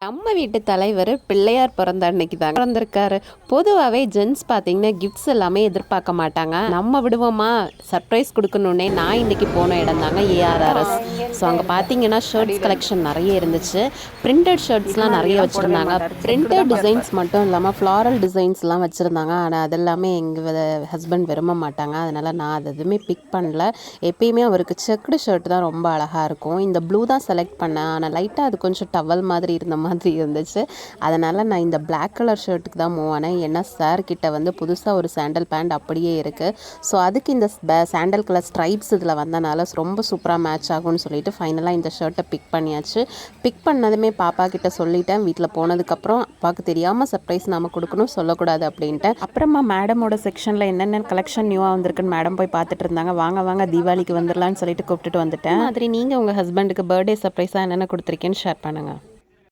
நம்ம வீட்டு தலைவர் பிள்ளையார் பிறந்த அன்னைக்கு தான் பிறந்திருக்காரு. பொதுவாகவே ஜென்ஸ் பார்த்தீங்கன்னா கிஃப்ட்ஸ் எல்லாமே எதிர்பார்க்க மாட்டாங்க. நம்ம விடுவோமா சர்ப்ரைஸ் கொடுக்கணுன்னே நான் இன்னைக்கு போன இடம் தாங்க ஏஆர்ஆர்எஸ். ஸோ அங்கே பார்த்தீங்கன்னா ஷர்ட்ஸ் கலெக்ஷன் நிறைய இருந்துச்சு. பிரிண்டட் ஷர்ட்ஸ்லாம் நிறைய வச்சுருந்தாங்க. பிரிண்டட் டிசைன்ஸ் மட்டும் இல்லாமல் ஃப்ளாரல் டிசைன்ஸ்லாம் வச்சுருந்தாங்க. ஆனால் அதெல்லாமே எங்கள் ஹஸ்பண்ட் விரும்ப மாட்டாங்க. அதனால் நான் அது எதுவுமே பிக் பண்ணல. எப்பயுமே அவருக்கு செக்குடு ஷர்ட் தான் ரொம்ப அழகாக இருக்கும். இந்த ப்ளூ தான் செலக்ட் பண்ணேன். ஆனால் லைட்டாக அது கொஞ்சம் டவல் மாதிரி இருந்த மாதிரி இருந்துச்சு. அதனால் நான் இந்த பிளாக் கலர் ஷர்ட்டுக்கு தான் மூவ் ஆனேன். ஏன்னா சார் கிட்ட வந்து புதுசாக ஒரு சாண்டல் பேண்ட் அப்படியே இருக்குது. ஸோ அதுக்கு இந்த சாண்டல் கலர் ஸ்ட்ரைப்ஸ் இதில் வந்தனால ரொம்ப சூப்பராக மேட்ச் ஆகும்னு சொல்லிட்டு ஃபைனலாக இந்த ஷர்ட்டை பிக் பண்ணியாச்சு. பிக் பண்ணதுமே பாப்பா கிட்ட சொல்லிட்டேன். வீட்டில் போனதுக்கப்புறம் அப்பாவுக்கு தெரியாமல் சர்ப்ரைஸ் நாம் கொடுக்கணும், சொல்லக்கூடாது அப்படின்ட்டு. அப்புறமா மேடமோட செக்ஷனில் என்னென்ன கலெக்ஷன் நியூவாக வந்திருக்குன்னு மேடம் போய் பார்த்துட்டு இருந்தாங்க. வாங்க வாங்க தீபாவளிக்கு வந்துடலான்னு சொல்லிட்டு கூப்பிட்டுட்டு வந்துட்டேன். மாதிரி நீங்கள் உங்கள் ஹஸ்பண்டுக்கு பர்த்டே சர்ப்ரைஸாக என்னென்ன கொடுத்துருக்கேன்னு ஷேர் பண்ணுங்கள்.